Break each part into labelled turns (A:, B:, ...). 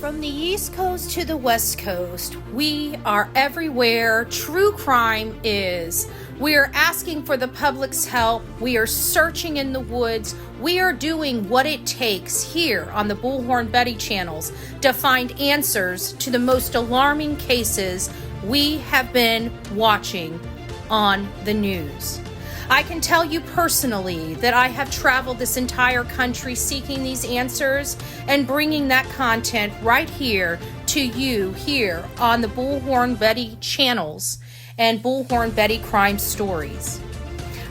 A: From the East Coast to the West Coast, we are everywhere true crime is. We are asking for the public's help. We are searching in the woods. We are doing what it takes here on the Bullhorn Betty channels to find answers to the most alarming cases we have been watching on the news. I can tell you personally that I have traveled this entire country seeking these answers and bringing that content right here to you here on the Bullhorn Betty channels and Bullhorn Betty Crime Stories.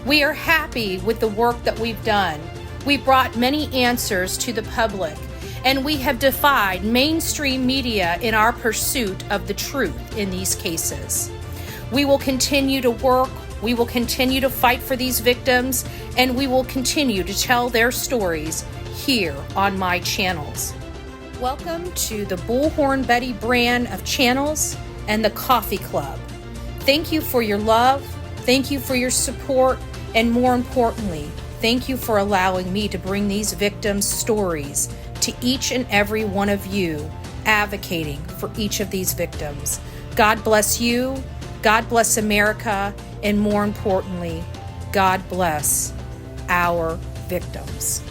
A: We are happy with the work that we've done. We brought many answers to the public, and we have defied mainstream media in our pursuit of the truth in these cases. We will continue to work. We will continue to fight for these victims, and we will continue to tell their stories here on my channels. Welcome to the Bullhorn Betty brand of channels and the Coffee Club. Thank you for your love, thank you for your support, and more importantly, thank you for allowing me to bring these victims' stories to each and every one of you, advocating for each of these victims. God bless you, God bless America, and more importantly, God bless our victims.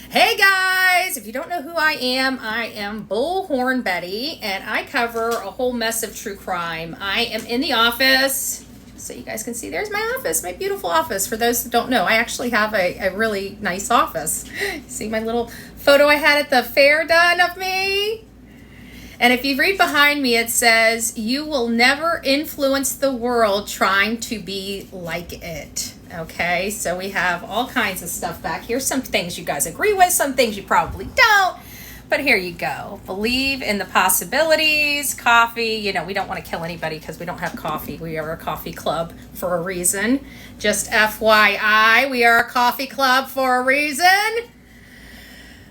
A: Hey guys, if you don't know who I am Bullhorn Betty, and I cover a whole mess of true crime. I am in the office, so you guys can see there's my office, my beautiful office. For those that don't know, I actually have a really nice office. See my little photo I had at the fair done of me? And if you read behind me, it says, "You will never influence the world trying to be like it." Okay, so we have all kinds of stuff back here. Some things you guys agree with, some things you probably don't. But here you go. Believe in the possibilities. Coffee. You know, we don't want to kill anybody because we don't have coffee. We are a coffee club for a reason. Just FYI, we are a coffee club for a reason.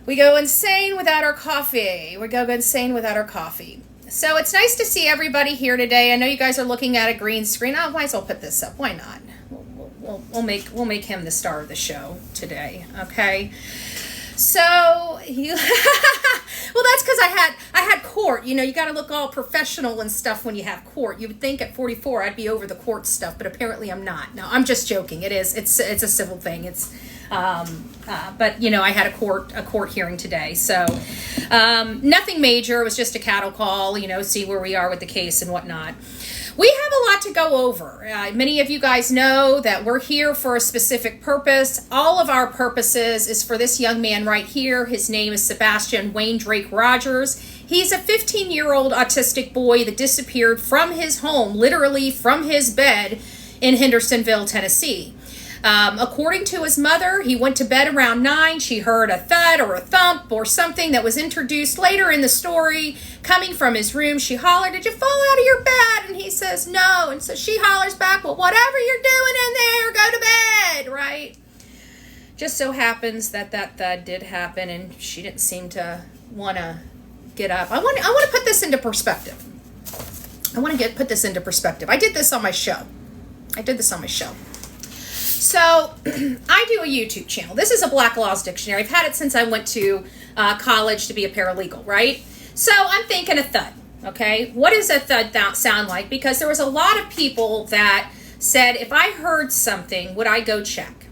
A: We go insane without our coffee. We go insane without our coffee. So it's nice to see everybody here today. I know you guys are looking at a green screen. I might as well put this up. Why not? We'll make him the star of the show today. Okay. So well, that's because I had court. You know, you got to look all professional and stuff when you have court. You would think at 44 I'd be over the court stuff, but apparently I'm not. No, I'm just joking. It's a civil thing. It's but you know, I had a court hearing today, so nothing major. It was just a cattle call. You know, see where we are with the case and whatnot. We have a lot to go over. Many of you guys know that we're here for a specific purpose. All of our purposes is for this young man right here. His name is Sebastian Wayne Drake Rogers. He's a 15-year-old autistic boy that disappeared from his home, literally from his bed in Hendersonville, Tennessee. According to his mother, he went to bed around 9. She heard a thud or a thump or something that was introduced later in the story coming from his room. She hollered, "Did you fall out of your bed?" And he says, "No." And so she hollers back, "Well, whatever you're doing in there, go to bed," right? Just so happens that thud did happen, and she didn't seem to want to get up. I want to put this into perspective. Put this into perspective. I did this on my show. So I do a YouTube channel. This is a Black Laws Dictionary. I've had it since I went to college to be a paralegal, right? So I'm thinking a thud, okay? What does a thud sound like? Because there was a lot of people that said, if I heard something, would I go check?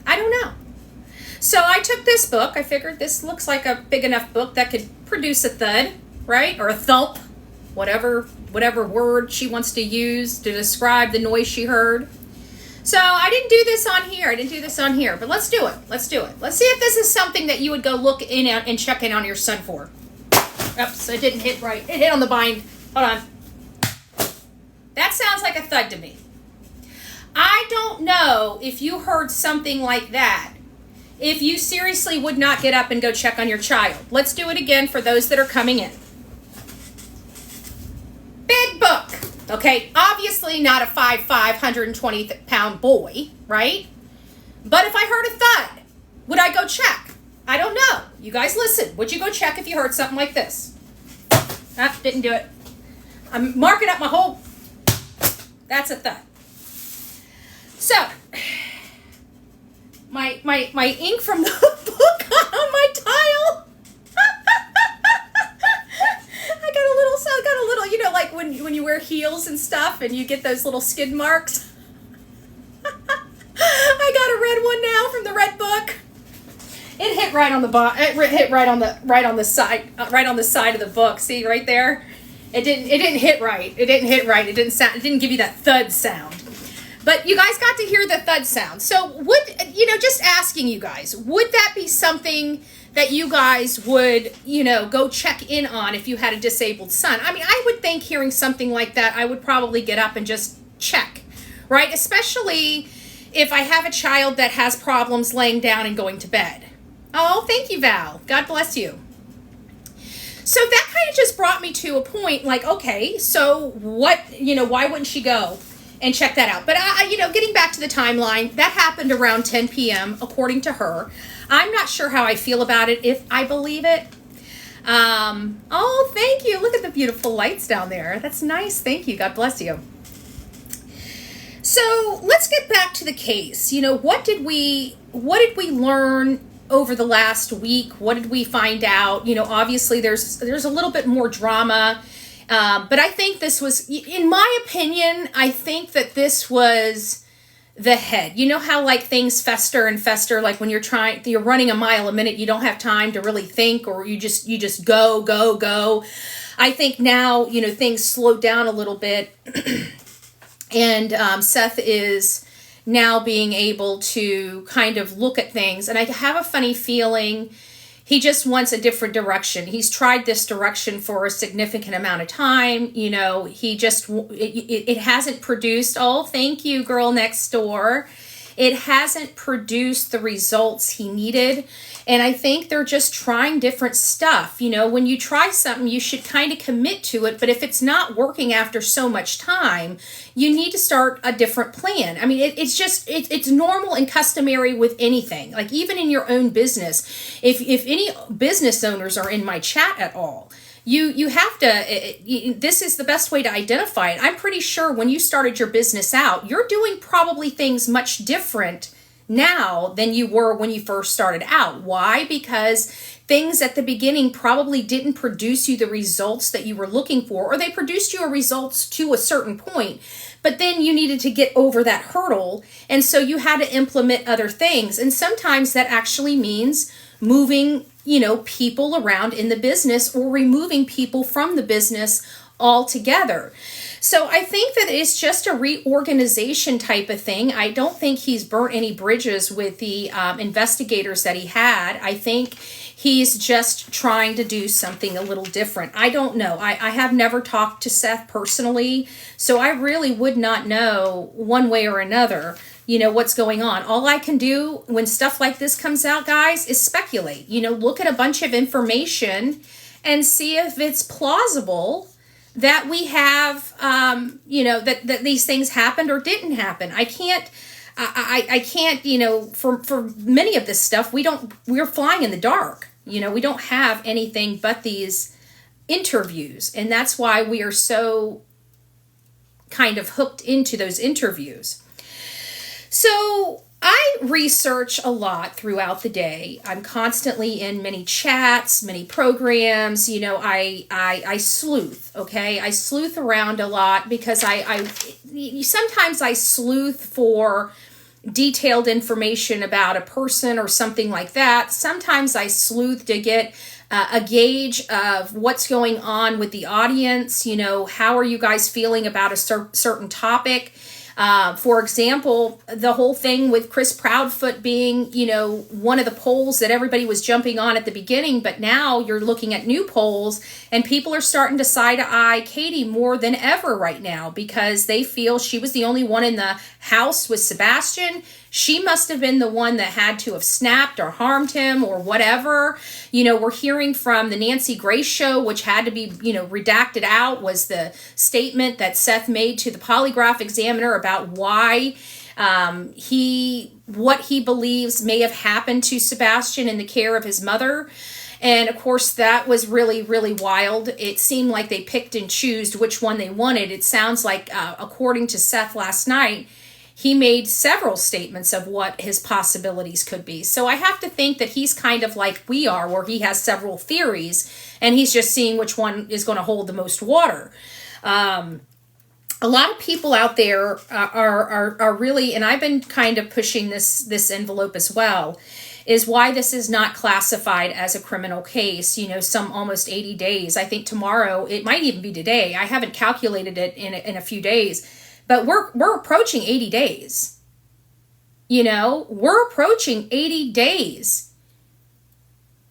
A: I don't know. So I took this book. I figured this looks like a big enough book that could produce a thud, right? Or a thump, whatever word she wants to use to describe the noise she heard. So I didn't do this on here, but let's do it. Let's see if this is something that you would go look in and check in on your son for. Oops, it didn't hit right. It hit on the bind. Hold on. That sounds like a thud to me. I don't know if you heard something like that, if you seriously would not get up and go check on your child. Let's do it again for those that are coming in. Big book. Okay, obviously not a 5'5", 120-pound boy, right? But if I heard a thud, would I go check? I don't know. You guys listen. Would you go check if you heard something like this? Didn't do it. I'm marking up my whole... That's a thud. So, my ink from the book on my tile. I got a little, you know, like when you wear heels and stuff and you get those little skid marks. I got a red one now from the red book. It hit right on the it hit right on the side of the book. See right there? It didn't hit right. It didn't hit right. It didn't give you that thud sound. But you guys got to hear the thud sound. So just asking you guys, would that be something that you guys would, go check in on if you had a disabled son? I mean, I would think hearing something like that, I would probably get up and just check, right? Especially if I have a child that has problems laying down and going to bed. Oh, thank you, Val. God bless you. So that kind of just brought me to a point like, okay, so what, why wouldn't she go and check that out? But, getting back to the timeline, that happened around 10 p.m., according to her. I'm not sure how I feel about it, if I believe it. Oh, thank you. Look at the beautiful lights down there. That's nice. Thank you. God bless you. So let's get back to the case. What did we learn over the last week? What did we find out? Obviously there's a little bit more drama, but I think this was, in my opinion, I think that this was the head. You know how like things fester and fester, like when you're running a mile a minute, you don't have time to really think, or you just go. I think now, things slowed down a little bit. And Seth is now being able to kind of look at things. And I have a funny feeling he just wants a different direction. He's tried this direction for a significant amount of time. It hasn't produced, oh, thank you, girl next door. It hasn't produced the results he needed. And I think they're just trying different stuff. When you try something, you should kind of commit to it. But if it's not working after so much time, you need to start a different plan. I mean, it's normal and customary with anything. Like even in your own business, if any business owners are in my chat at all, you have to, this is the best way to identify it. I'm pretty sure when you started your business out, you're doing probably things much different now than you were when you first started out. Why? Because things at the beginning probably didn't produce you the results that you were looking for, or they produced you a results to a certain point, but then you needed to get over that hurdle, and so you had to implement other things. And sometimes that actually means moving, people around in the business or removing people from the business altogether. So I think that it's just a reorganization type of thing. I don't think he's burnt any bridges with the investigators that he had. I think he's just trying to do something a little different. I don't know. I have never talked to Seth personally, so I really would not know one way or another, what's going on. All I can do when stuff like this comes out, guys, is speculate. Look at a bunch of information and see if it's plausible that we have, that these things happened or didn't happen. I can't, for many of this stuff, we're flying in the dark. We don't have anything but these interviews. And that's why we are so kind of hooked into those interviews. So I research a lot throughout the day. I'm constantly in many chats, many programs. I sleuth, okay? I sleuth around a lot because sometimes I sleuth for detailed information about a person or something like that. Sometimes I sleuth to get a gauge of what's going on with the audience. How are you guys feeling about a certain topic? For example, the whole thing with Chris Proudfoot being, one of the polls that everybody was jumping on at the beginning, but now you're looking at new polls and people are starting to side-eye Katie more than ever right now because they feel she was the only one in the house with Sebastian. She must have been the one that had to have snapped or harmed him or whatever. We're hearing from the Nancy Grace show, which had to be, redacted out, was the statement that Seth made to the polygraph examiner about why what he believes may have happened to Sebastian in the care of his mother. And of course, that was really, really wild. It seemed like they picked and chose which one they wanted. It sounds like, according to Seth last night, he made several statements of what his possibilities could be. So I have to think that he's kind of like we are, where he has several theories and he's just seeing which one is going to hold the most water. A lot of people out there are really, and I've been kind of pushing this envelope as well, is why this is not classified as a criminal case. Some almost 80 days. I think tomorrow, it might even be today. I haven't calculated it in a few days, but we're approaching 80 days. We're approaching 80 days.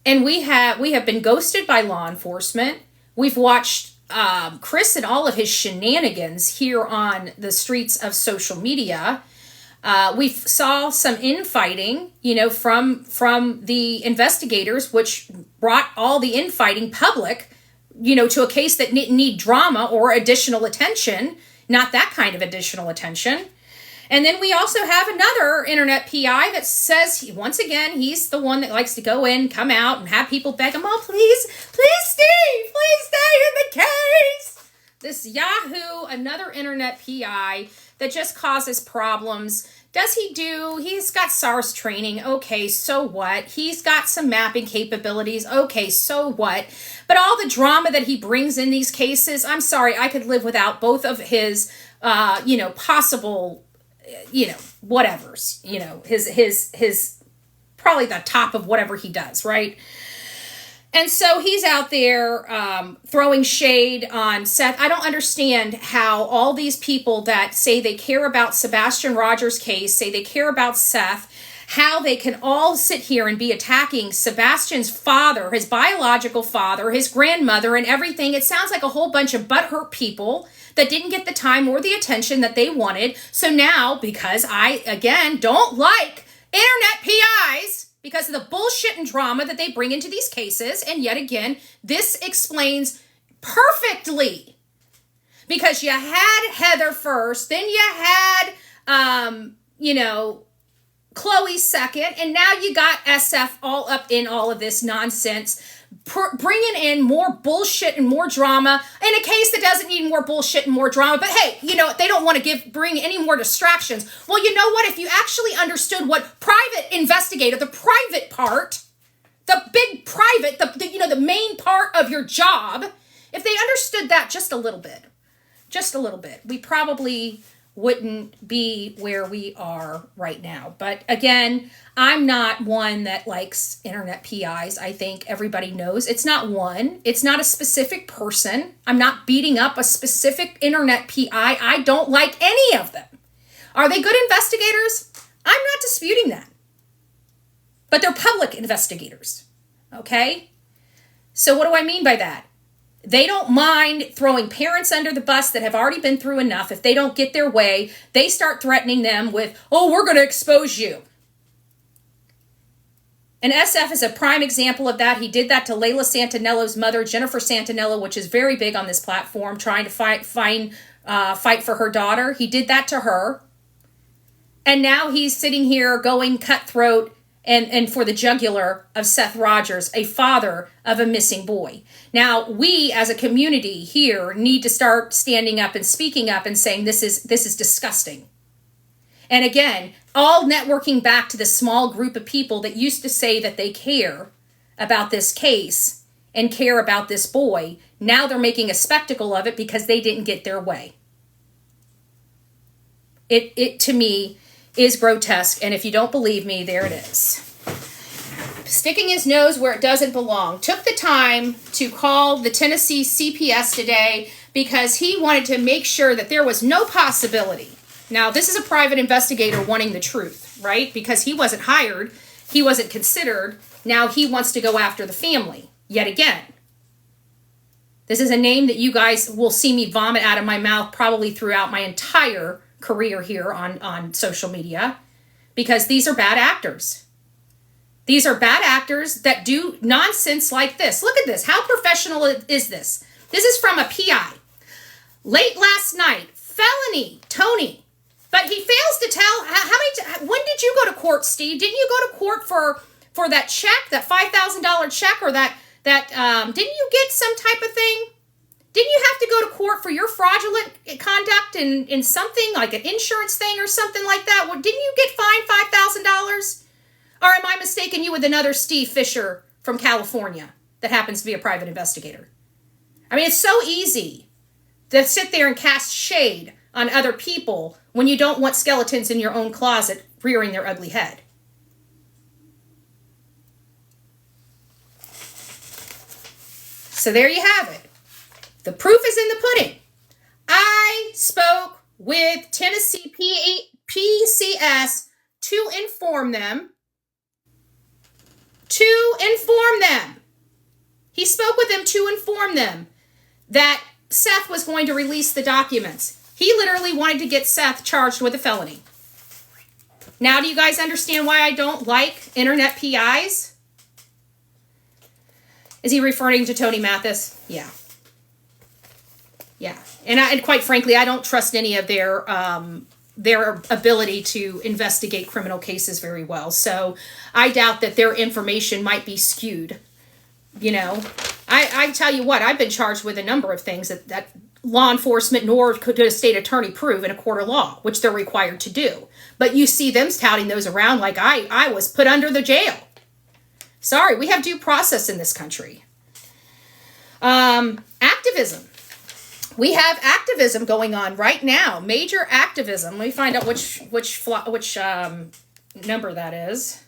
A: And we have been ghosted by law enforcement. We've watched Chris and all of his shenanigans here on the streets of social media. We saw some infighting, from the investigators, which brought all the infighting public, to a case that didn't need drama or additional attention, not that kind of additional attention. And then we also have another internet PI that says, once again, he's the one that likes to go in, come out, and have people beg him, oh, please stay in the case. This Yahoo, another internet PI that just causes problems. He's got SARS training. Okay, so what? He's got some mapping capabilities. Okay, so what? But all the drama that he brings in these cases, I'm sorry, I could live without both of his, possible, whatevers, his probably the top of whatever he does, right? And so he's out there throwing shade on Seth. I don't understand how all these people that say they care about Sebastian Rogers' case, say they care about Seth, how they can all sit here and be attacking Sebastian's father, his biological father, his grandmother, and everything. It sounds like a whole bunch of butthurt people that didn't get the time or the attention that they wanted. So now, because I, again, don't like internet PIs, because of the bullshit and drama that they bring into these cases. And yet again, this explains perfectly. Because you had Heather first, then you had, Chloe second, and now you got SF all up in all of this nonsense, bringing in more bullshit and more drama in a case that doesn't need more bullshit and more drama. But hey, they don't want to bring any more distractions. Well, you know what? If you actually understood what private investigator, the private part, the big private, the main part of your job, if they understood that just a little bit, we probably wouldn't be where we are right now. But again, I'm not one that likes internet PIs. I think everybody knows it's not one. It's not a specific person. I'm not beating up a specific internet PI. I don't like any of them. Are they good investigators? I'm not disputing that. But they're public investigators. Okay? So what do I mean by that? They don't mind throwing parents under the bus that have already been through enough. If they don't get their way, they start threatening them with, oh, we're going to expose you. And SF is a prime example of that. He did that to Layla Santinello's mother, Jennifer Santinello, which is very big on this platform, trying to fight for her daughter. He did that to her. And now he's sitting here going cutthroat and for the jugular of Seth Rogers, a father of a missing boy. Now, we as a community here need to start standing up and speaking up and saying this is disgusting. And again, all networking back to the small group of people that used to say that they care about this case and care about this boy. Now they're making a spectacle of it because they didn't get their way. It to me is grotesque, and if you don't believe me, there it is. Sticking his nose where it doesn't belong. Took the time to call the Tennessee CPS today because he wanted to make sure that there was no possibility. Now, this is a private investigator wanting the truth, right? Because he wasn't hired, he wasn't considered. Now he wants to go after the family, yet again. This is a name that you guys will see me vomit out of my mouth probably throughout my entire career here on social media, because these are bad actors. These are bad actors that do nonsense like this. Look at this. How professional is this? This is from a PI. Late last night, felony, Tony. But he fails to tell when did you go to court, Steve? Didn't you go to court for that check, that $5,000 check, or that didn't you get some type of thing? Didn't you have to go to court for your fraudulent conduct in something like an insurance thing or something like that? Well, didn't you get fined $5,000? Or am I mistaking you with another Steve Fisher from California that happens to be a private investigator? I mean, it's so easy to sit there and cast shade on other people when you don't want skeletons in your own closet rearing their ugly head. So there you have it. The proof is in the pudding. I spoke with Tennessee PCS to inform them. He spoke with them to inform them that Seth was going to release the documents. He literally wanted to get Seth charged with a felony. Now, do you guys understand why I don't like internet PIs? Is he referring to Tony Mathis? Yeah. Yeah. And quite frankly, I don't trust any of their ability to investigate criminal cases very well. So I doubt that their information might be skewed. You know, I tell you what, I've been charged with a number of things that law enforcement nor could a state attorney prove in a court of law, which they're required to do. But you see them touting those around like I was put under the jail. Sorry, we have due process in this country. Activism. We have activism going on right now. Major activism. Let me find out which number that is.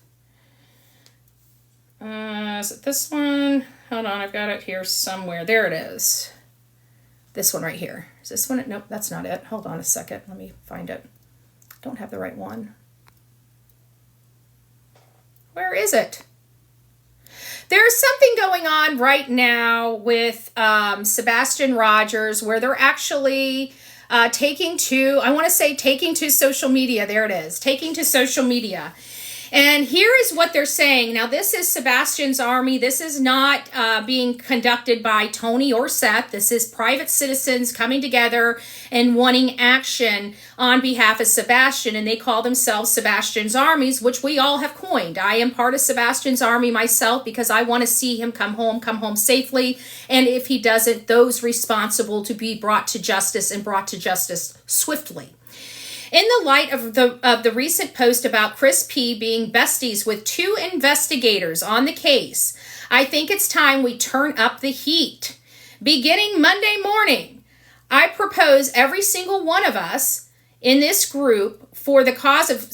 A: Is it this one? Hold on, I've got it here somewhere. There it is. This one right here. Is this one? Nope, that's not it. Hold on a second. Let me find it. Don't have the right one. Where is it? There's something going on right now with Sebastian Rogers where they're actually taking to social media. There it is. Taking to social media. And here is what they're saying. Now, this is Sebastian's army. This is not being conducted by Tony or Seth. This is private citizens coming together and wanting action on behalf of Sebastian. And they call themselves Sebastian's armies, which we all have coined. I am part of Sebastian's army myself because I want to see him come home safely. And if he doesn't, those responsible to be brought to justice and brought to justice swiftly. In the light of the recent post about Chris P. being besties with 2 investigators on the case, I think it's time we turn up the heat. Beginning Monday morning, I propose every single one of us in this group for the cause of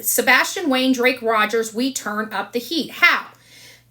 A: Sebastian Wayne Drake Rogers, we turn up the heat. How?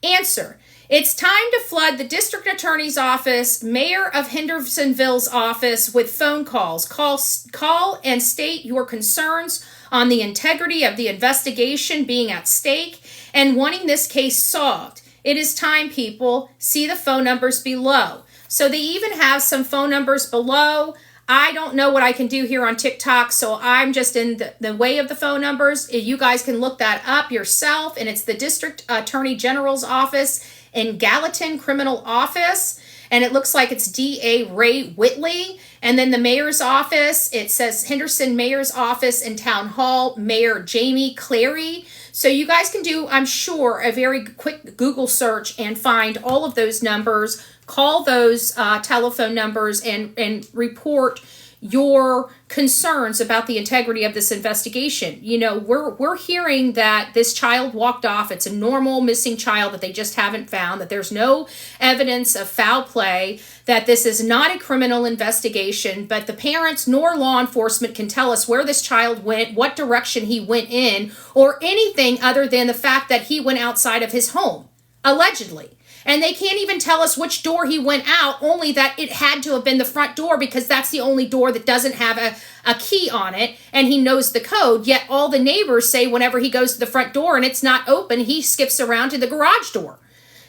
A: Answer. It's time to flood the district attorney's office, mayor of Hendersonville's office with phone calls. Call and state your concerns on the integrity of the investigation being at stake and wanting this case solved. It is time, people. See the phone numbers below. So they even have some phone numbers below. I don't know what I can do here on TikTok, so I'm just in the way of the phone numbers. You guys can look that up yourself, and it's the district attorney general's office in Gallatin Criminal Office, and it looks like it's D.A. Ray Whitley. And then the mayor's office, it says Henderson Mayor's Office in Town Hall, Mayor Jamie Clary. So you guys can do, I'm sure, a very quick Google search and find all of those numbers. Call those telephone numbers and report your concerns about the integrity of this investigation. You know, we're hearing that this child walked off. It's a normal missing child that they just haven't found, that there's no evidence of foul play, that this is not a criminal investigation, but the parents nor law enforcement can tell us where this child went, what direction he went in, or anything other than the fact that he went outside of his home, allegedly. And they can't even tell us which door he went out, only that it had to have been the front door because that's the only door that doesn't have a key on it, and he knows the code. Yet all the neighbors say whenever he goes to the front door and it's not open, he skips around to the garage door,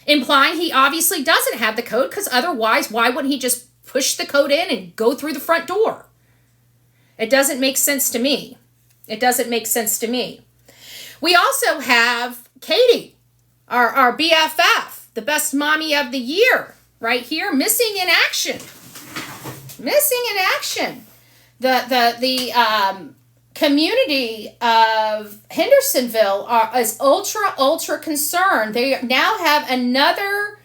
A: implying he obviously doesn't have the code, because otherwise, why wouldn't he just push the code in and go through the front door? It doesn't make sense to me. It doesn't make sense to me. We also have Katie, our BFF. The best mommy of the year, right here, missing in action. Missing in action. The community of Hendersonville is ultra concerned. They now have another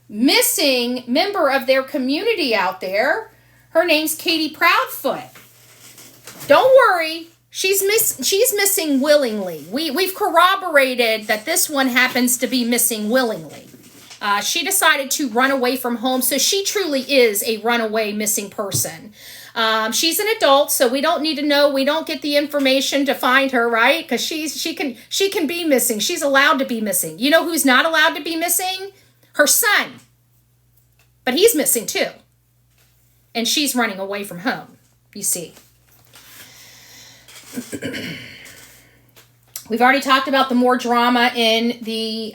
A: missing member of their community out there. Her name's Katie Proudfoot. Don't worry, she's missing willingly. We've corroborated that this one happens to be missing willingly. She decided to run away from home, so she truly is a runaway missing person. She's an adult, so we don't need to know. We don't get the information to find her, right? Because she can be missing. She's allowed to be missing. You know who's not allowed to be missing? Her son. But he's missing too. And she's running away from home, you see. We've already talked about the more drama in the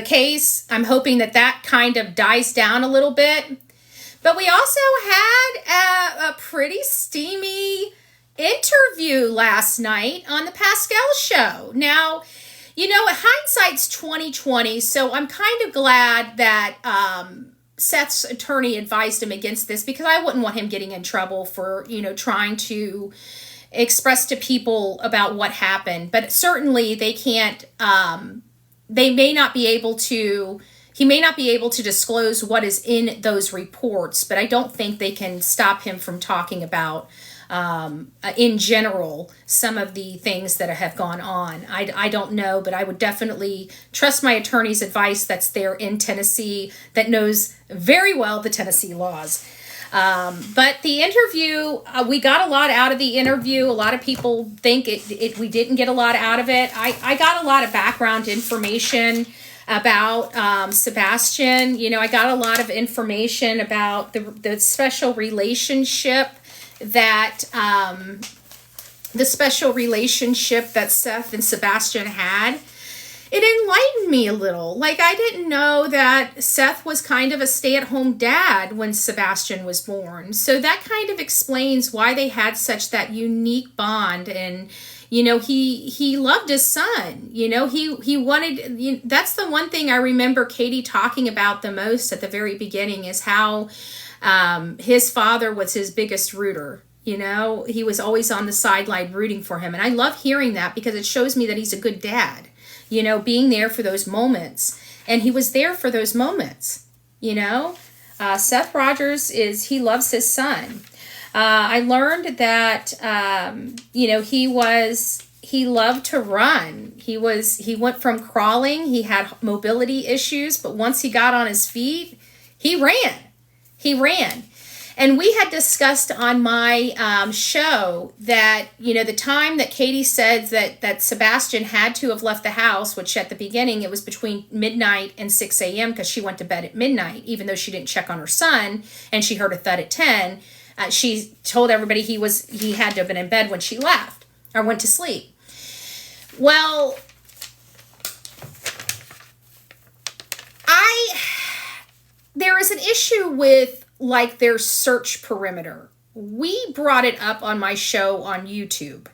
A: case. I'm hoping that kind of dies down a little bit. But we also had a pretty steamy interview last night on the Pascal show. Now, you know, hindsight's 20/20, so I'm kind of glad that Seth's attorney advised him against this, because I wouldn't want him getting in trouble for, you know, trying to express to people about what happened. But certainly they can't, he may not be able to disclose what is in those reports, but I don't think they can stop him from talking about, in general, some of the things that have gone on. I don't know, but I would definitely trust my attorney's advice that's there in Tennessee, that knows very well the Tennessee laws. But the interview, we got a lot out of the interview. A lot of people think we didn't get a lot out of it. I got a lot of background information about Sebastian. You know, I got a lot of information about the special relationship that Seth and Sebastian had. It enlightened me a little. Like, I didn't know that Seth was kind of a stay-at-home dad when Sebastian was born. So that kind of explains why they had such that unique bond. And, you know, he loved his son. You know, he wanted, that's the one thing I remember Katie talking about the most at the very beginning, is how his father was his biggest rooter. You know, he was always on the sideline rooting for him. And I love hearing that, because it shows me that he's a good dad, you know, being there for those moments. And he was there for those moments, you know. Seth Rogers he loves his son. I learned that, you know, he loved to run. He went from crawling. He had mobility issues, but once he got on his feet, he ran. And we had discussed on my show that, you know, the time that Katie said that Sebastian had to have left the house, which at the beginning it was between midnight and 6 a.m. because she went to bed at midnight, even though she didn't check on her son, and she heard a thud at 10. She told everybody he had to have been in bed when she left or went to sleep. Well, there is an issue with, like, their search perimeter. We brought it up on my show on YouTube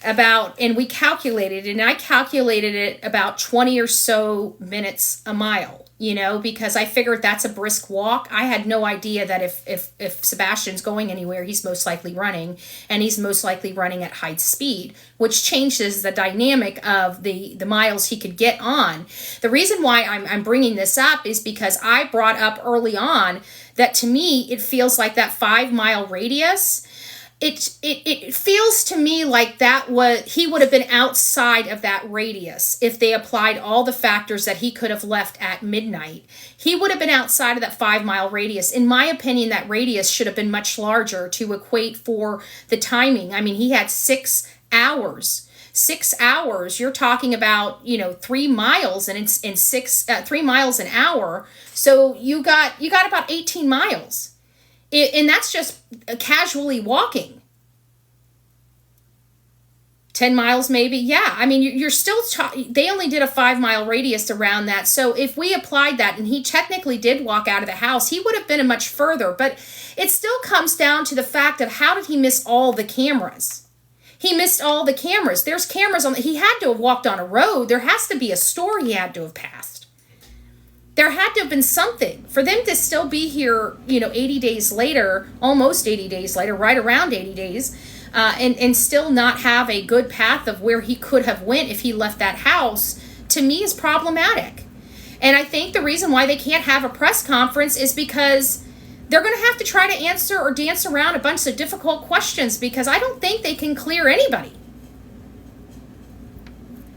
A: and we calculated, and I calculated it about 20 or so minutes a mile, you know, because I figured that's a brisk walk. I had no idea that if Sebastian's going anywhere, he's most likely running, and he's most likely running at high speed, which changes the dynamic of the miles he could get on. The reason why I'm bringing this up is because I brought up early on that, to me, it feels like that 5-mile radius. It feels to me like he would have been outside of that radius if they applied all the factors that he could have left at midnight. He would have been outside of that 5-mile radius. In my opinion, that radius should have been much larger to equate for the timing. I mean, he had 6 hours. 6 hours, you're talking about, you know, 3 miles, and it's in 3 miles an hour. So you got about 18 miles. And that's just casually walking. 10 miles maybe. Yeah, I mean, you're still, they only did a 5-mile radius around that. So if we applied that, and he technically did walk out of the house, he would have been much further. But it still comes down to the fact of, how did he miss all the cameras? He missed all the cameras. There's cameras he had to have walked on a road. There has to be a store he had to have passed. There had to have been something for them to still be here, you know, 80 days later, almost 80 days later, right around 80 days, and still not have a good path of where he could have went if he left that house, to me, is problematic. And I think the reason why they can't have a press conference is because they're going to have to try to answer or dance around a bunch of difficult questions, because I don't think they can clear anybody.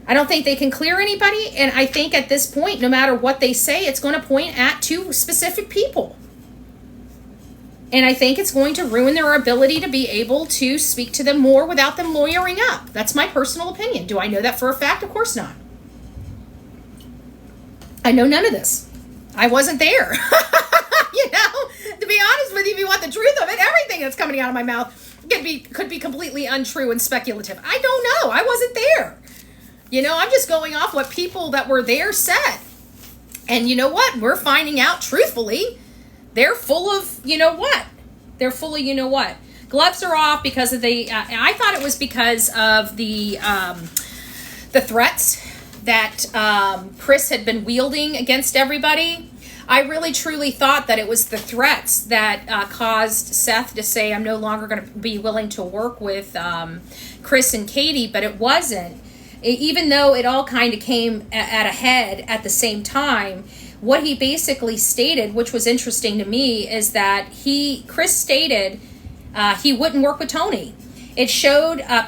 A: And I think at this point, no matter what they say, it's going to point at two specific people. And I think it's going to ruin their ability to be able to speak to them more without them lawyering up. That's my personal opinion. Do I know that for a fact? Of course not. I know none of this. I wasn't there. To be honest with you, if you want the truth of it, everything that's coming out of my mouth could be completely untrue and speculative. I don't know. I wasn't there. I'm just going off what people that were there said. And you know what? We're finding out truthfully, they're full of what. Gloves are off because of I thought it was because of the threats that Chris had been wielding against everybody. I really truly thought that it was the threats that caused Seth to say, I'm no longer going to be willing to work with Chris and Katie, but it wasn't. Even though it all kind of came at a head at the same time, what he basically stated, which was interesting to me, is that Chris stated he wouldn't work with Tony. It showed that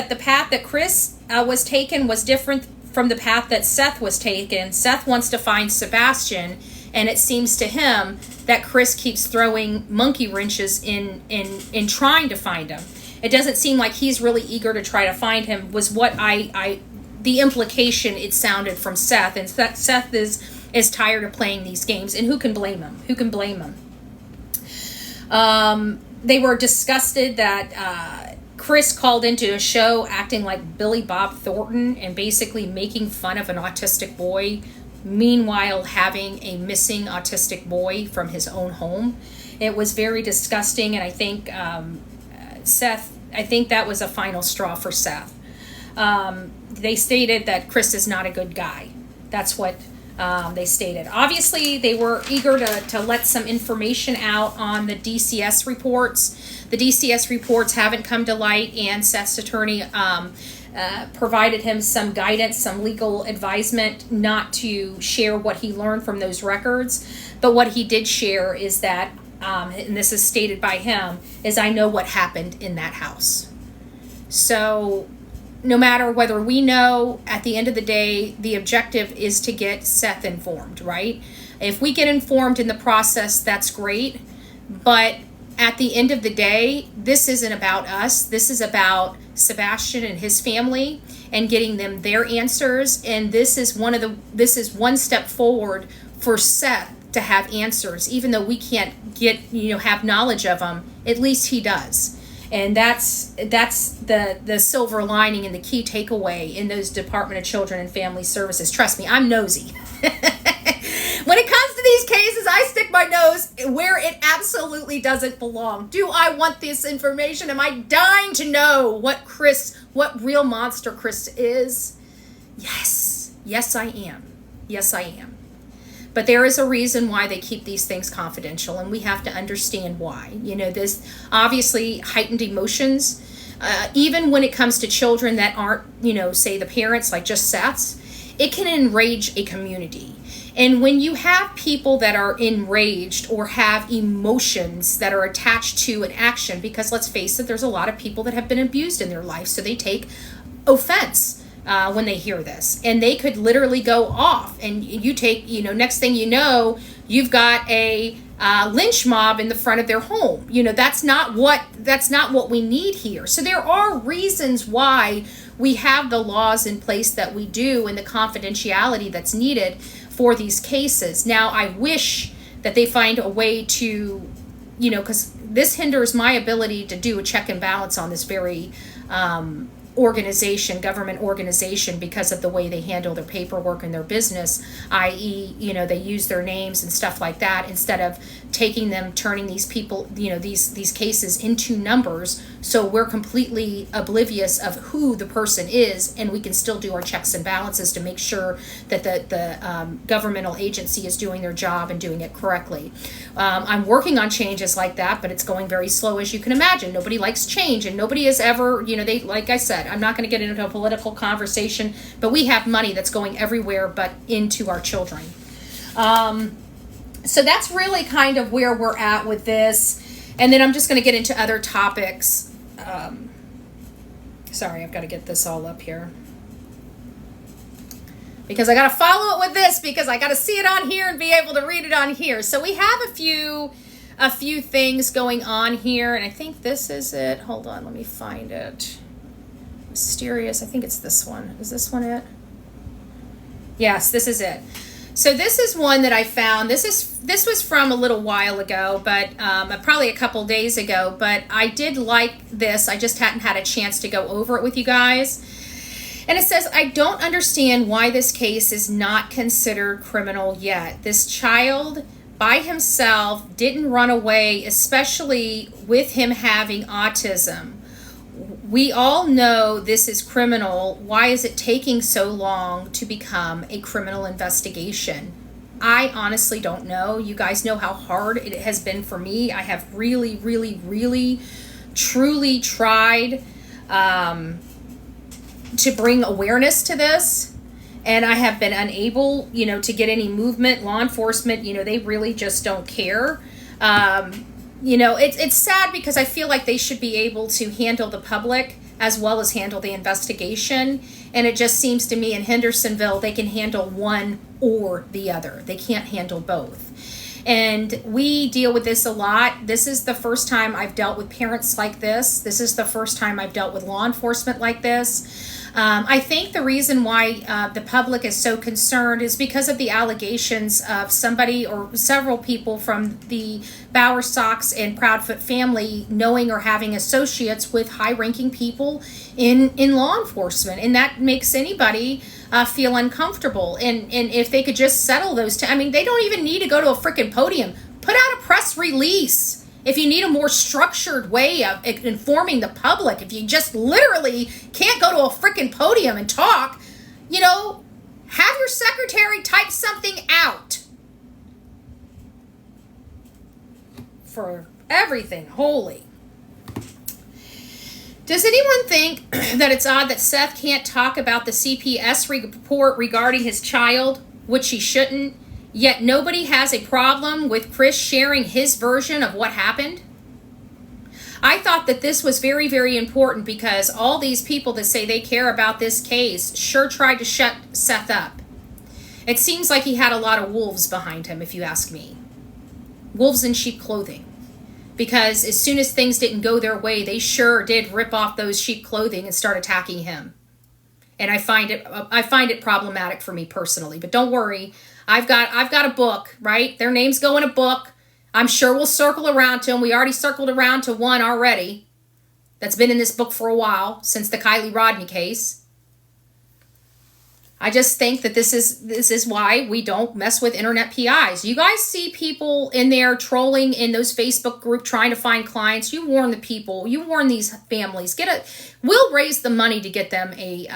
A: the path that Chris was taken was different from the path that Seth was taken. Seth wants to find Sebastian, and it seems to him that Chris keeps throwing monkey wrenches in trying to find him. It doesn't seem like he's really eager to try to find him, was what the implication it sounded from Seth. And Seth is tired of playing these games, and who can blame him? They were disgusted that Chris called into a show acting like Billy Bob Thornton and basically making fun of an autistic boy, meanwhile having a missing autistic boy from his own home. It was very disgusting, and I think that was a final straw for Seth. They stated that Chris is not a good guy. That's what they stated. Obviously, they were eager to let some information out on the DCS reports. The DCS reports haven't come to light, and Seth's attorney provided him some guidance, some legal advisement not to share what he learned from those records. But what he did share is that, and this is stated by him, is I know what happened in that house. So no matter whether we know, at the end of the day, the objective is to get Seth informed, right? If we get informed in the process, that's great. But at the end of the day, this isn't about us. This is about Sebastian and his family and getting them their answers. And this is one step forward for Seth to have answers, even though we can't have knowledge of them. At least he does. And that's the silver lining and the key takeaway in those Department of Children and Family Services. Trust me, I'm nosy. When it comes to these cases, I stick my nose where it absolutely doesn't belong. Do I want this information? Am I dying to know what real monster Chris is? Yes. Yes, I am. Yes, I am. But there is a reason why they keep these things confidential, and we have to understand why. There's obviously heightened emotions, even when it comes to children that aren't, say the parents, like just Seth's. It can enrage a community. And when you have people that are enraged or have emotions that are attached to an action, because let's face it, there's a lot of people that have been abused in their life, so they take offense when they hear this, and they could literally go off, and you take, next thing you know, you've got a lynch mob in the front of their home. That's not what we need here. So there are reasons why we have the laws in place that we do, and the confidentiality that's needed for these cases. Now, I wish that they find a way to, because this hinders my ability to do a check and balance on this very government organization, because of the way they handle their paperwork and their business, i.e., they use their names and stuff like that instead of taking them, turning these people, these cases into numbers, so we're completely oblivious of who the person is, and we can still do our checks and balances to make sure that the governmental agency is doing their job and doing it correctly. I'm working on changes like that, but it's going very slow, as you can imagine. Nobody likes change, and nobody is ever, like I said, I'm not going to get into a political conversation, but we have money that's going everywhere but into our children. So that's really kind of where we're at with this. And then I'm just going to get into other topics. Sorry, I've got to get this all up here, because I got to follow it with this, because I got to see it on here and be able to read it on here. So we have a few things going on here, and I think this is it. Hold on, let me find it. Mysterious. I think it's this one. Is this one it? Yes, this is it. So this is one that I found. This was from a little while ago, but probably a couple days ago, but I did like this. I just hadn't had a chance to go over it with you guys. And it says, I don't understand why this case is not considered criminal yet. This child by himself didn't run away, especially with him having autism. We all know this is criminal. Why is it taking so long to become a criminal investigation? I honestly don't know. You guys know how hard it has been for me. I have really, really, really, truly tried to bring awareness to this. And I have been unable, to get any movement. Law enforcement, they really just don't care. It's sad, because I feel like they should be able to handle the public as well as handle the investigation. And it just seems to me in Hendersonville, they can handle one or the other. They can't handle both. And we deal with this a lot. This is the first time I've dealt with parents like this. This is the first time I've dealt with law enforcement like this. I think the reason why the public is so concerned is because of the allegations of somebody or several people from the Bowersox and Proudfoot family knowing or having associates with high-ranking people in law enforcement. And that makes anybody feel uncomfortable. And if they could just settle those, they don't even need to go to a freaking podium. Put out a press release. If you need a more structured way of informing the public, if you just literally can't go to a freaking podium and talk, have your secretary type something out. For everything holy. Does anyone think that it's odd that Seth can't talk about the CPS report regarding his child, which he shouldn't? Yet nobody has a problem with Chris sharing his version of what happened? I thought that this was very, very important, because all these people that say they care about this case sure tried to shut Seth up. It seems like he had a lot of wolves behind him, if you ask me. Wolves in sheep clothing. Because as soon as things didn't go their way, they sure did rip off those sheep clothing and start attacking him. And I find it problematic for me personally. But don't worry. I've got a book, right? Their names go in a book. I'm sure we'll circle around to them. We already circled around to one already that's been in this book for a while, since the Kylie Rodney case. I just think that this is why we don't mess with internet PIs. You guys see people in there trolling in those Facebook group trying to find clients. You warn the people. You warn these families. We'll raise the money to get them a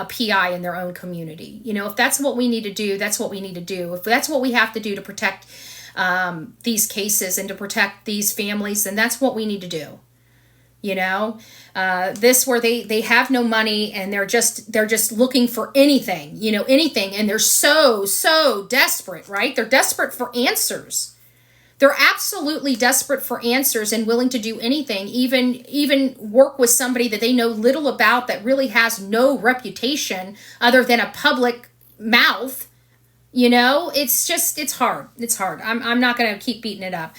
A: PI in their own community. If that's what we need to do, that's what we need to do. If that's what we have to do to protect these cases and to protect these families, then that's what we need to do. This where they have no money and they're just looking for anything, anything. And they're so desperate, right? They're desperate for answers. They're absolutely desperate for answers and willing to do anything, even work with somebody that they know little about, that really has no reputation other than a public mouth. It's hard. It's hard. I'm not going to keep beating it up.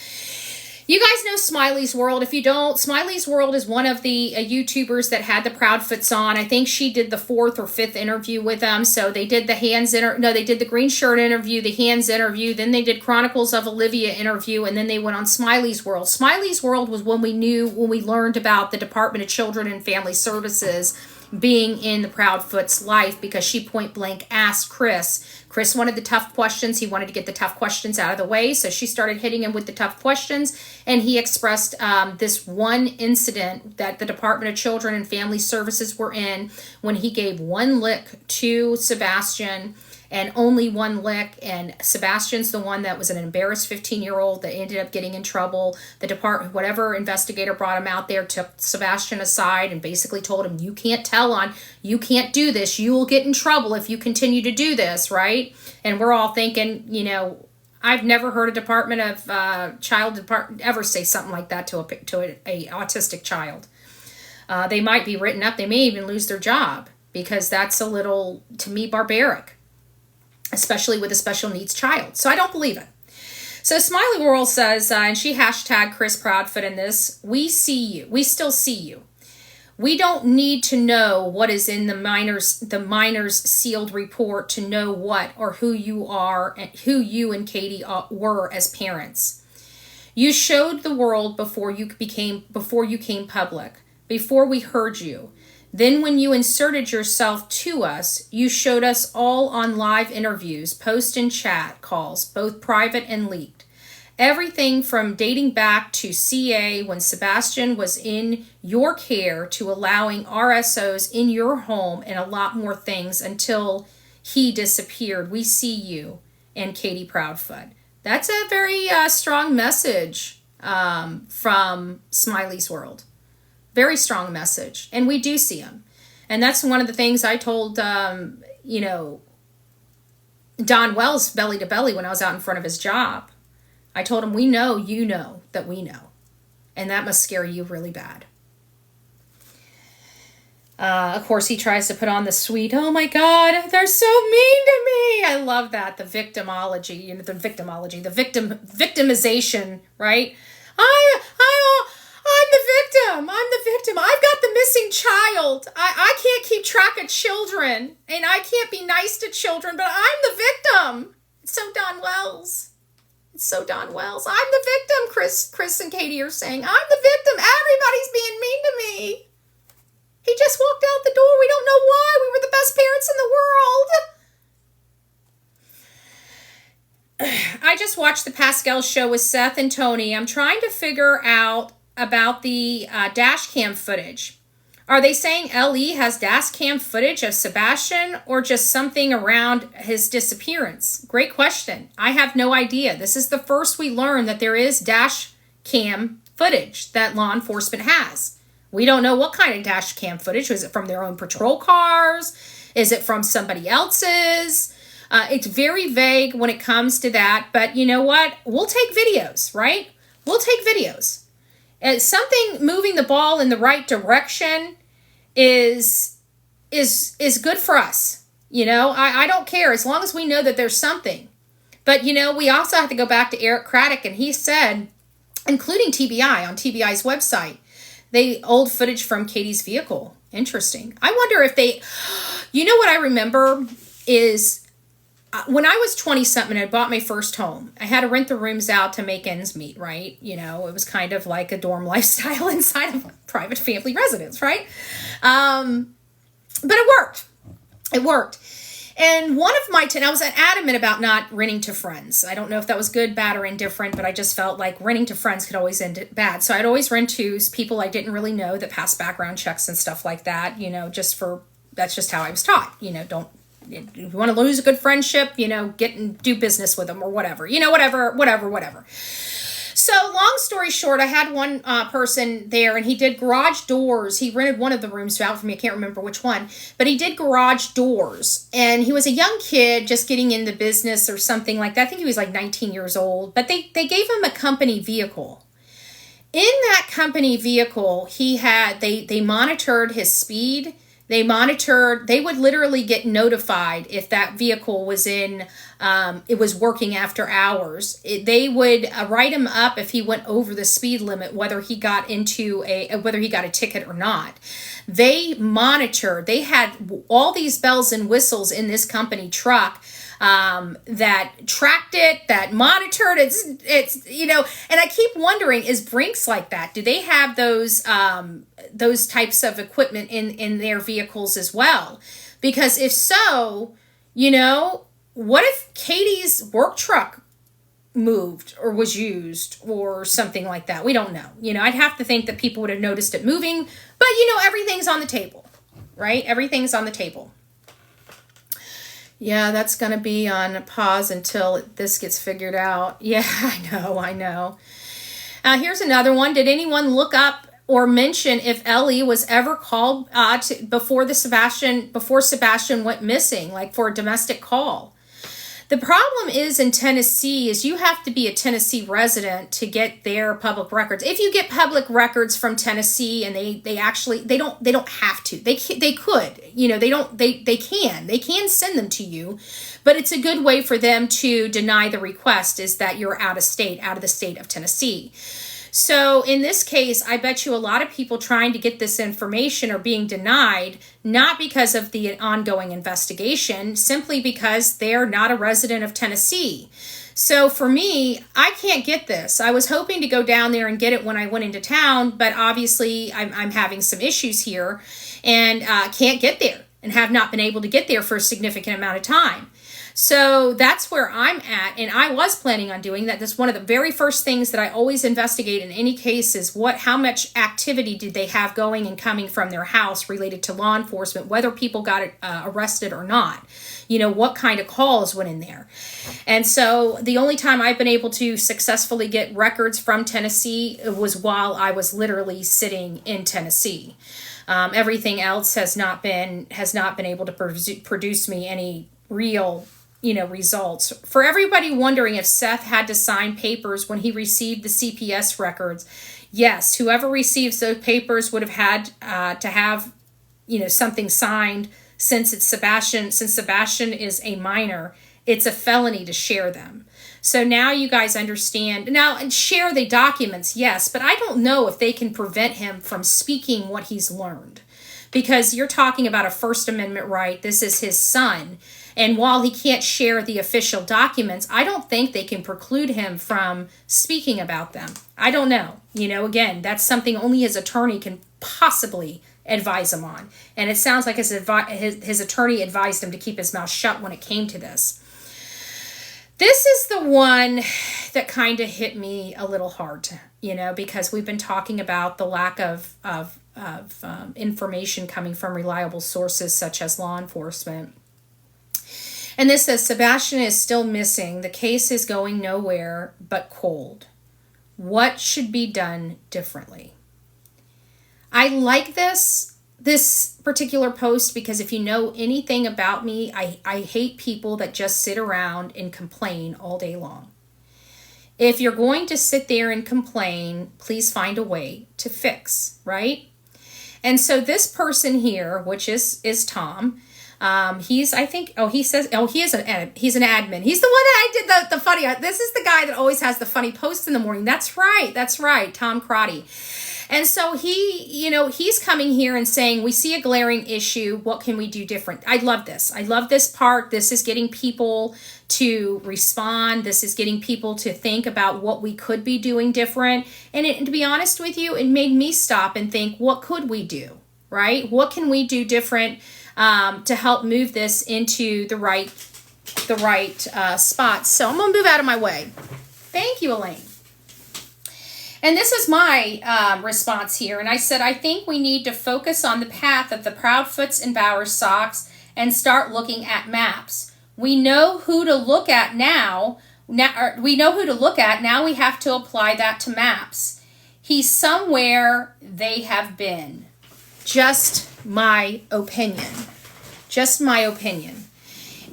A: You guys know Smiley's World. If you don't, Smiley's World is one of the YouTubers that had the Proudfoots on. I think she did the 4th or 5th interview with them. So they did the they did the green shirt interview, the hands interview, then they did Chronicles of Olivia interview, and then they went on Smiley's World. Smiley's World was when we learned about the Department of Children and Family Services being in the Proudfoot's life, because she point blank asked Chris. Chris wanted the tough questions. He wanted to get the tough questions out of the way. So she started hitting him with the tough questions. And he expressed this one incident that the Department of Children and Family Services were in, when he gave one lick to Sebastian, and only one lick. And Sebastian's the one that was an embarrassed 15-year-old that ended up getting in trouble. The department, whatever investigator brought him out there, took Sebastian aside and basically told him, you can't do this. You will get in trouble if you continue to do this, right? And we're all thinking, I've never heard a Department of Child Department ever say something like that to a autistic child. They might be written up. They may even lose their job, because that's a little, to me, barbaric, especially with a special needs child. So I don't believe it. So Smiley World says, and she hashtagged Chris Proudfoot in this, we see you. We still see you. We don't need to know what is in the minor's sealed report to know what or who you are and who you and Katie were as parents. You showed the world before you came public, before we heard you. Then when you inserted yourself to us, you showed us all on live interviews, post and chat calls, both private and leaked. Everything from dating back to CA when Sebastian was in your care to allowing RSOs in your home and a lot more things until he disappeared. We see you and Katie Proudfoot. That's a very strong message from Smiley's World. Very strong message. And we do see him. And that's one of the things I told, Don Wells belly to belly when I was out in front of his job. I told him, we know you know that we know. And that must scare you really bad. Of course, he tries to put on the sweet, oh my God, they're so mean to me. I love that. The victimology, the victimization, right? I'm the victim. I've got the missing child. I can't keep track of children, and I can't be nice to children, but I'm the victim. It's so Don Wells. I'm the victim, Chris and Katie are saying. I'm the victim. Everybody's being mean to me. He just walked out the door. We don't know why. We were the best parents in the world. I just watched the Pascal show with Seth and Tony. I'm trying to figure out about the dash cam footage. Are they saying LE has dash cam footage of Sebastian, or just something around his disappearance? Great question. I have no idea. This is the first we learn that there is dash cam footage that law enforcement has. We don't know what kind of dash cam footage. Was it from their own patrol cars? Is it from somebody else's? It's very vague when it comes to that. But you know what? We'll take videos, right? We'll take videos. Something moving the ball in the right direction is good for us. I don't care as long as we know that there's something. But, we also have to go back to Eric Craddock, and he said, including TBI on TBI's website, old footage from Katie's vehicle. Interesting. I wonder if what I remember is when I was 20-something, I bought my first home. I had to rent the rooms out to make ends meet, right? It was kind of like a dorm lifestyle inside of a private family residence, right? But it worked. It worked. And one of my I was adamant about not renting to friends. I don't know if that was good, bad, or indifferent, but I just felt like renting to friends could always end bad. So I'd always rent to people I didn't really know that passed background checks and stuff like that, that's just how I was taught. If you want to lose a good friendship, get and do business with them or whatever, whatever. So long story short, I had one person there, and he did garage doors. He rented one of the rooms out for me. I can't remember which one, but he did garage doors, and he was a young kid just getting into business or something like that. I think he was like 19 years old, but they gave him a company vehicle. In that company vehicle, they monitored his speed. They would literally get notified if that vehicle was it was working after hours. They would write him up if he went over the speed limit, whether he got a ticket or not. They monitored. They had all these bells and whistles in this company truck that tracked it, that monitored it's and I keep wondering, is Brinks like that? Do they have those those types of equipment in their vehicles as well. Because if so, what if Katie's work truck moved or was used or something like that? We don't know. I'd have to think that people would have noticed it moving, but everything's on the table, right? Everything's on the table. Yeah, that's going to be on pause until this gets figured out. Yeah, I know. Here's another one. Did anyone look up or mention if Ellie was ever called before Sebastian went missing, like for a domestic call? The problem is in Tennessee is you have to be a Tennessee resident to get their public records. If you get public records from Tennessee, and they don't have to. They could, they can send them to you, but it's a good way for them to deny the request is that you're out of the state of Tennessee. So in this case, I bet you a lot of people trying to get this information are being denied, not because of the ongoing investigation, simply because they're not a resident of Tennessee. So for me, I can't get this. I was hoping to go down there and get it when I went into town, but obviously I'm having some issues here and can't get there and have not been able to get there for a significant amount of time. So that's where I'm at, and I was planning on doing that. That's one of the very first things that I always investigate in any case is how much activity did they have going and coming from their house related to law enforcement, whether people got arrested or not. What kind of calls went in there. And so the only time I've been able to successfully get records from Tennessee was while I was literally sitting in Tennessee. Everything else has not been able to produce me any real results. For everybody wondering if Seth had to sign papers when he received the CPS records, yes, whoever receives those papers would have had to have, something signed since Sebastian is a minor. It's a felony to share them. So now you guys understand. Now, and share the documents, yes, but I don't know if they can prevent him from speaking what he's learned. Because you're talking about a First Amendment right. This is his son. And while he can't share the official documents, I don't think they can preclude him from speaking about them. I don't know. Again, that's something only his attorney can possibly advise him on. And it sounds like his attorney advised him to keep his mouth shut when it came to this. This is the one that kind of hit me a little hard, because we've been talking about the lack of information coming from reliable sources such as law enforcement. And this says, Sebastian is still missing. The case is going nowhere but cold. What should be done differently? I like this particular post because if you know anything about me, I hate people that just sit around and complain all day long. If you're going to sit there and complain, please find a way to fix, right? And so this person here, which is Tom, he's an admin. He's the one that I did the funny. This is the guy that always has the funny posts in the morning. That's right. Tom Crotty. And so he's coming here and saying, we see a glaring issue. What can we do different? I love this. I love this part. This is getting people to respond. This is getting people to think about what we could be doing different. And to be honest with you, it made me stop and think, what could we do, right? What can we do different to help move this into the right spot? So I'm going to move out of my way. Thank you, Elaine. And this is my response here. And I said, I think we need to focus on the path of the Proudfoots and Bowers socks and start looking at maps. We know who to look at now. Now we have to apply that to maps. He's somewhere they have been. Just my opinion.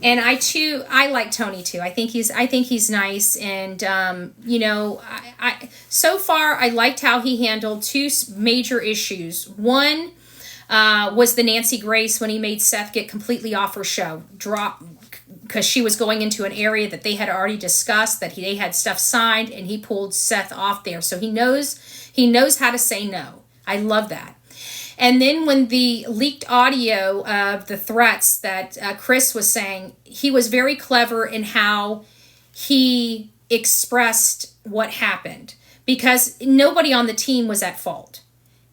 A: And I like Tony too. I think he's nice, and I so far I liked how he handled two major issues. One was the Nancy Grace when he made Seth get completely off her show, drop because she was going into an area that they had already discussed, that they had stuff signed, and he pulled Seth off there. So he knows how to say no. I love that. And then when the leaked audio of the threats that Chris was saying, he was very clever in how he expressed what happened, because nobody on the team was at fault.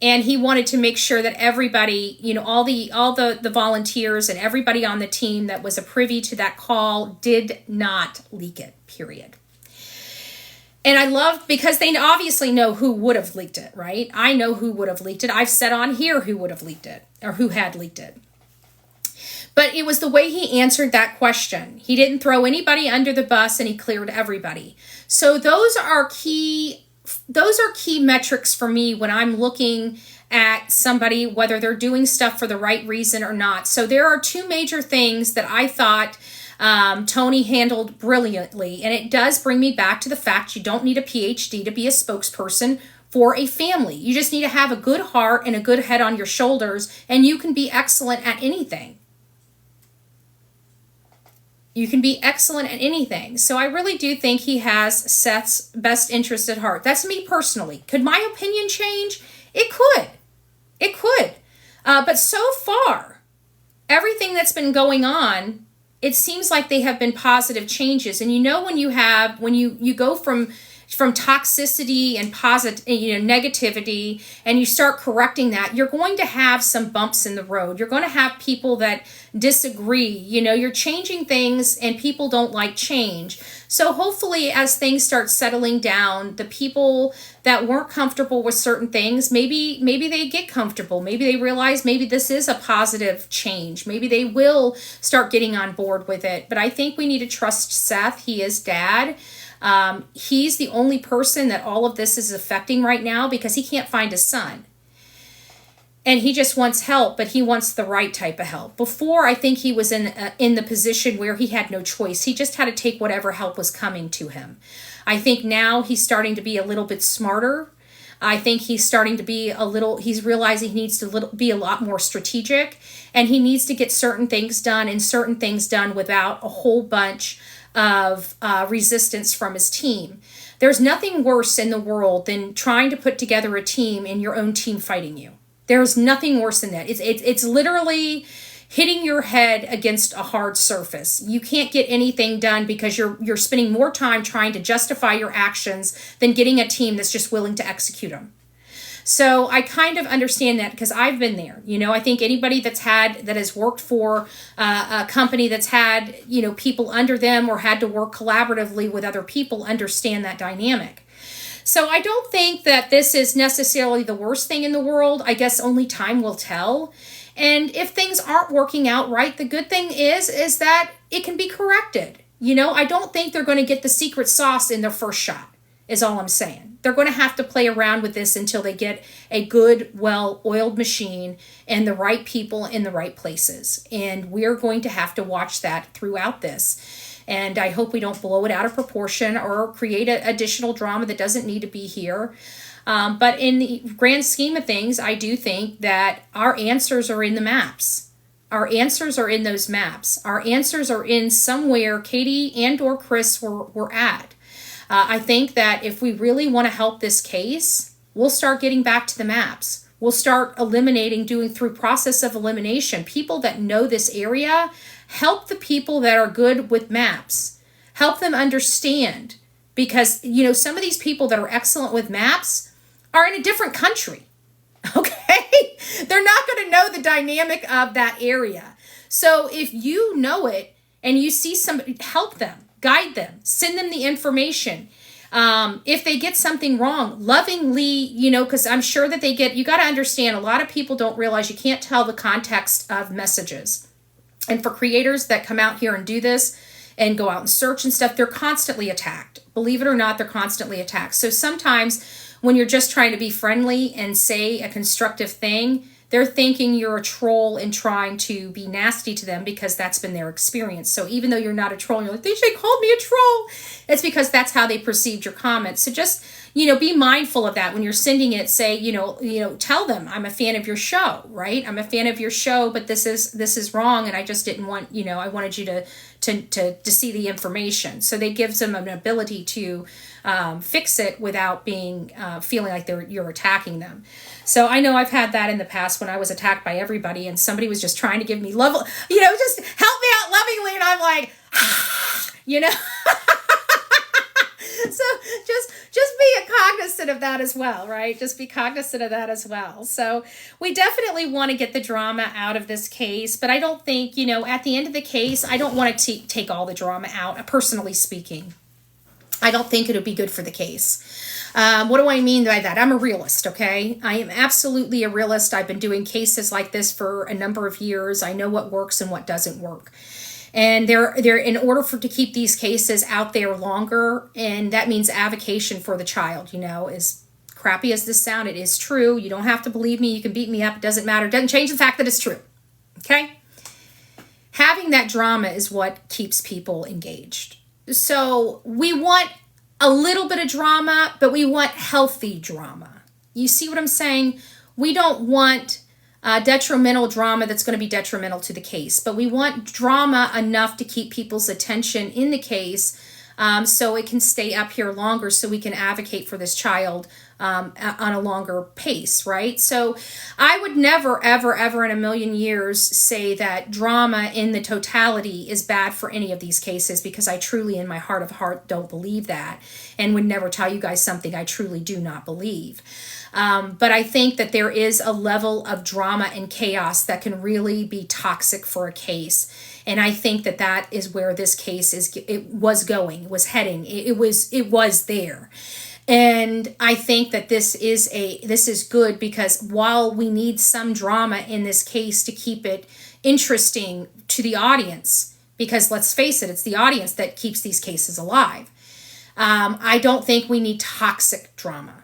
A: And he wanted to make sure that everybody, all the volunteers and everybody on the team that was a privy to that call did not leak it, period. And I loved, because they obviously know who would have leaked it, right? I know who would have leaked it. I've said on here who would have leaked it, or who had leaked it. But it was the way he answered that question. He didn't throw anybody under the bus, and he cleared everybody. So those are key metrics for me when I'm looking at somebody, whether they're doing stuff for the right reason or not. So there are two major things that I thought Tony handled brilliantly. And it does bring me back to the fact you don't need a PhD to be a spokesperson for a family. You just need to have a good heart and a good head on your shoulders, and you can be excellent at anything. You can be excellent at anything. So I really do think he has Seth's best interest at heart. That's me personally. Could my opinion change? It could. It could. But so far, everything that's been going on, it seems like they have been positive changes. And when you go from toxicity and negativity, and you start correcting that, you're going to have some bumps in the road. You're going to have people that disagree. You're changing things, and people don't like change. So hopefully, as things start settling down, the people that weren't comfortable with certain things, maybe they get comfortable. Maybe they realize maybe this is a positive change. Maybe they will start getting on board with it. But I think we need to trust Seth. He is dad. He's the only person that all of this is affecting right now, because he can't find his son. And he just wants help, but he wants the right type of help. Before, I think he was in the position where he had no choice. He just had to take whatever help was coming to him. I think now he's starting to be a little bit smarter. I think he's starting to be he's realizing he needs to be a lot more strategic, and he needs to get certain things done, and certain things done without a whole bunch of resistance from his team. There's nothing worse in the world than trying to put together a team and your own team fighting you. There's nothing worse than that. It's literally hitting your head against a hard surface. You can't get anything done because you're spending more time trying to justify your actions than getting a team that's just willing to execute them. So I kind of understand that, because I've been there. I think anybody that has worked for a company that's had, people under them, or had to work collaboratively with other people, understand that dynamic. So I don't think that this is necessarily the worst thing in the world. I guess only time will tell. And if things aren't working out right, the good thing is that it can be corrected. I don't think they're going to get the secret sauce in their first shot, is all I'm saying. They're going to have to play around with this until they get a good, well-oiled machine and the right people in the right places. And we're going to have to watch that throughout this. And I hope we don't blow it out of proportion or create additional drama that doesn't need to be here. But in the grand scheme of things, I do think that our answers are in the maps. Our answers are in those maps. Our answers are in somewhere Katie and or Chris were at. I think that if we really want to help this case, we'll start getting back to the maps. We'll start doing through process of elimination. People that know this area, help the people that are good with maps. Help them understand. Because, some of these people that are excellent with maps are in a different country. Okay? They're not going to know the dynamic of that area. So if you know it and you see somebody, help them. Guide them, send them the information. If they get something wrong, lovingly, because I'm sure that you got to understand, a lot of people don't realize you can't tell the context of messages. And for creators that come out here and do this and go out and search and stuff, they're constantly attacked. Believe it or not, they're constantly attacked. So sometimes when you're just trying to be friendly and say a constructive thing, they're thinking you're a troll and trying to be nasty to them, because that's been their experience. So even though you're not a troll, you're like, they called me a troll. It's because that's how they perceived your comments. So just, be mindful of that when you're sending it. Say, tell them, I'm a fan of your show, right? I'm a fan of your show, but this is wrong. And I just didn't want, I wanted you to see the information. So they gives them an ability to fix it without being feeling like you're attacking them. So I know I've had that in the past when I was attacked by everybody and somebody was just trying to give me love, just help me out lovingly, and I'm like, So just be get cognizant of that as well, right? Just be cognizant of that as well. So we definitely want to get the drama out of this case, but I don't think, at the end of the case, I don't want to take all the drama out, personally speaking. I don't think it would be good for the case. What do I mean by that? I'm a realist, okay? I am absolutely a realist. I've been doing cases like this for a number of years. I know what works and what doesn't work. And they're in order to keep these cases out there longer, and that means avocation for the child, as crappy as this sound, it is true. You don't have to believe me. You can beat me up. It doesn't matter. It doesn't change the fact that it's true. Okay? Having that drama is what keeps people engaged. So we want a little bit of drama, but we want healthy drama. You see what I'm saying? We don't want detrimental drama that's going to be detrimental to the case, but we want drama enough to keep people's attention in the case, so it can stay up here longer, so we can advocate for this child on a longer pace, right? So I would never, ever, ever in a million years say that drama in the totality is bad for any of these cases, because I truly, in my heart of heart, don't believe that, and would never tell you guys something I truly do not believe. But I think that there is a level of drama and chaos that can really be toxic for a case. And I think that is where this case was heading. It was there. And I think that this is good, because while we need some drama in this case to keep it interesting to the audience, because let's face it, it's the audience that keeps these cases alive. I don't think we need toxic drama.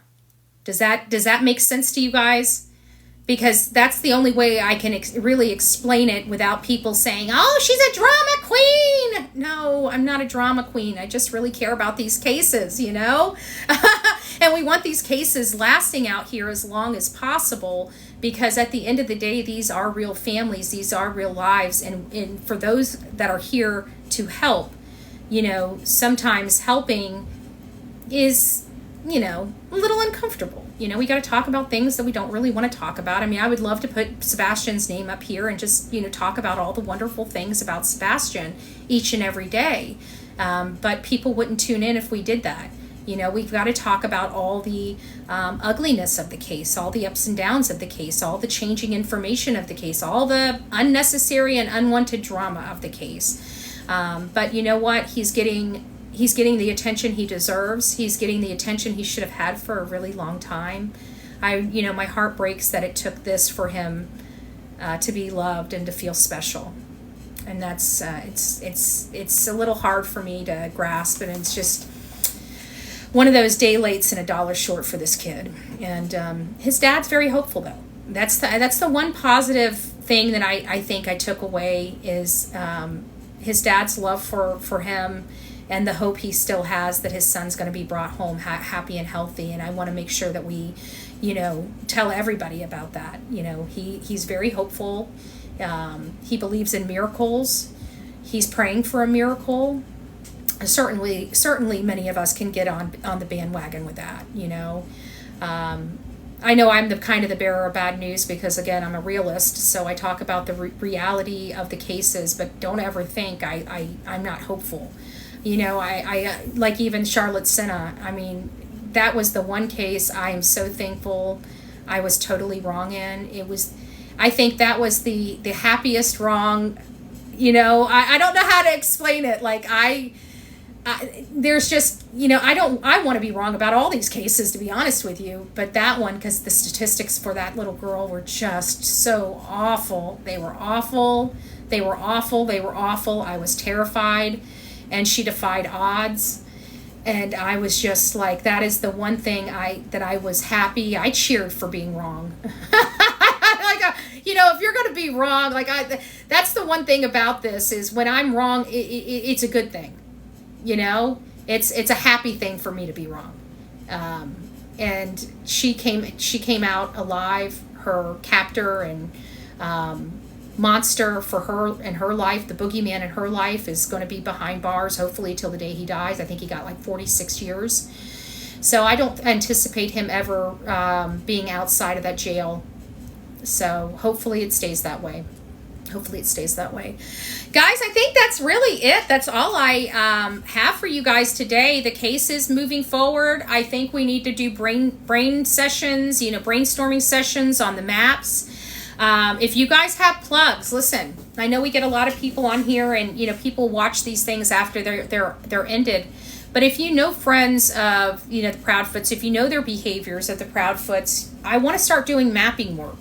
A: Does that make sense to you guys? Because that's the only way I can really explain it without people saying, oh, she's a drama queen. No, I'm not a drama queen. I just really care about these cases, And we want these cases lasting out here as long as possible, because at the end of the day, these are real families. These are real lives. And for those that are here to help, sometimes helping is, a little uncomfortable. We got to talk about things that we don't really want to talk about. I mean, I would love to put Sebastian's name up here and just, talk about all the wonderful things about Sebastian each and every day. But people wouldn't tune in if we did that. We've got to talk about all the ugliness of the case, all the ups and downs of the case, all the changing information of the case, all the unnecessary and unwanted drama of the case. But you know what? He's getting the attention he deserves. He's getting the attention he should have had for a really long time. My heart breaks that it took this for him to be loved and to feel special. And that's it's a little hard for me to grasp, and it's just one of those day lates and a dollar short for this kid. And his dad's very hopeful, though. That's the one positive thing that I think I took away is his dad's love for him, and the hope he still has that his son's going to be brought home happy and healthy. And I want to make sure that we, tell everybody about that. He's very hopeful. He believes in miracles. He's praying for a miracle. Certainly many of us can get on the bandwagon with that, I know I'm the bearer of bad news because, again, I'm a realist, so I talk about the reality of the cases, but don't ever think I'm not hopeful. I like even Charlotte Senna. I mean, that was the one case I am so thankful I was totally wrong in. I think that was the happiest wrong, I don't know how to explain it. Like there's just, I want to be wrong about all these cases, to be honest with you, but that one, because the statistics for that little girl were just so awful. They were awful. I was terrified. And she defied odds. And I was just like, that is the one thing that I was happy. I cheered for being wrong. If you're going to be wrong, that's the one thing about this is when I'm wrong, it's a good thing. It's a happy thing for me to be wrong. And she came out alive. Her captor and monster for her and her life, the boogeyman in her life, is going to be behind bars, hopefully till the day he dies. I think he got 46 years. So I don't anticipate him ever being outside of that jail. So hopefully it stays that way. Hopefully it stays that way. Guys, I think that's really it. That's all I have for you guys today. The case is moving forward. I think we need to do brain sessions, brainstorming sessions on the maps. If you guys have plugs, listen, I know we get a lot of people on here and, people watch these things after they're ended. But if you know friends of, the Proudfoots, if you know their behaviors of the Proudfoots, I want to start doing mapping work.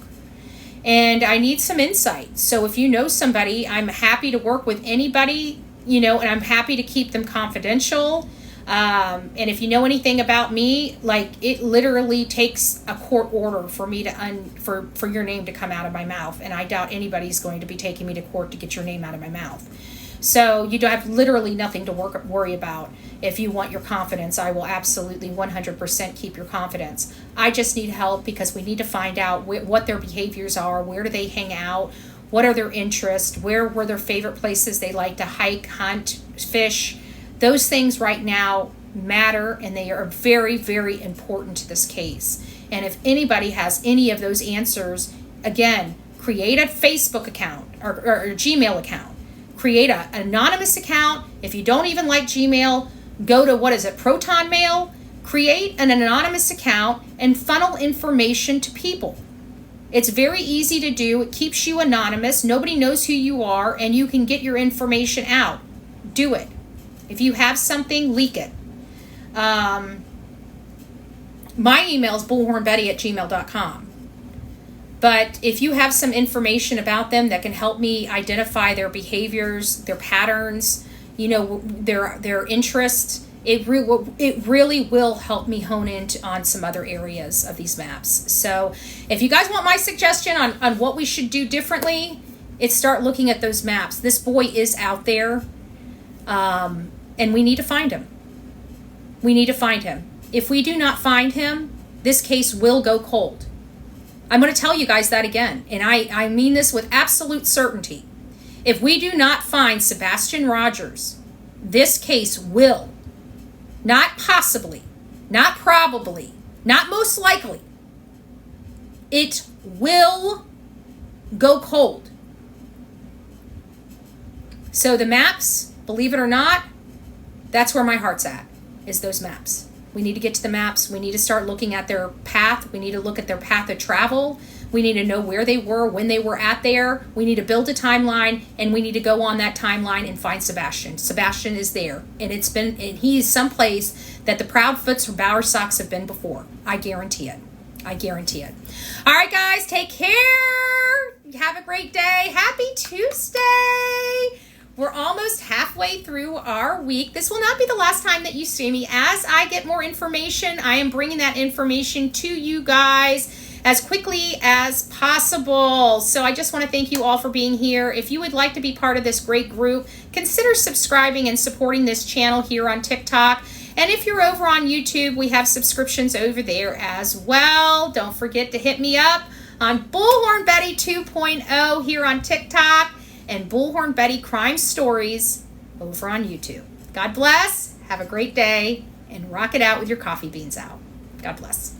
A: And I need some insight. So if you know somebody, I'm happy to work with anybody, and I'm happy to keep them confidential. And if you know anything about me, it literally takes a court order for me to for your name to come out of my mouth. And I doubt anybody's going to be taking me to court to get your name out of my mouth. So you don't have literally nothing to worry about. If you want your confidence, I will absolutely 100% keep your confidence. I just need help because we need to find out what their behaviors are, where do they hang out, what are their interests, where were their favorite places they like to hike, hunt, fish. Those things right now matter, and they are very, very important to this case. And if anybody has any of those answers, again, create a Facebook account or a Gmail account. Create an anonymous account. If you don't even like Gmail, go to, Proton Mail. Create an anonymous account and funnel information to people. It's very easy to do. It keeps you anonymous. Nobody knows who you are, and you can get your information out. Do it. If you have something, leak it. My email is bullhornbetty@gmail.com. But if you have some information about them that can help me identify their behaviors, their patterns, their interests, it really will help me hone in on some other areas of these maps. So if you guys want my suggestion on what we should do differently, it's start looking at those maps. This boy is out there, and we need to find him. We need to find him. If we do not find him, this case will go cold. I'm going to tell you guys that again, and I mean this with absolute certainty. If we do not find Sebastian Rogers, this case will, not possibly, not probably, not most likely, it will go cold. So the maps, believe it or not, that's where my heart's at, is those maps. We need to get to the maps. We need to start looking at their path. We need to look at their path of travel. We need to know where they were, when they were at there. We need to build a timeline, and we need to go on that timeline and find Sebastian. Sebastian is there, and he is someplace that the Proudfoots or Bowersox have been before. I guarantee it. I guarantee it. All right, guys, take care. Have a great day. Happy Tuesday. We're almost halfway through our week. This will not be the last time that you see me. As I get more information, I am bringing that information to you guys as quickly as possible. So I just want to thank you all for being here. If you would like to be part of this great group, consider subscribing and supporting this channel here on TikTok. And if you're over on YouTube, we have subscriptions over there as well. Don't forget to hit me up on Bullhorn Betty 2.0 here on TikTok, and Bullhorn Betty Crime Stories over on YouTube. God bless, have a great day, and rock it out with your coffee beans out. God bless.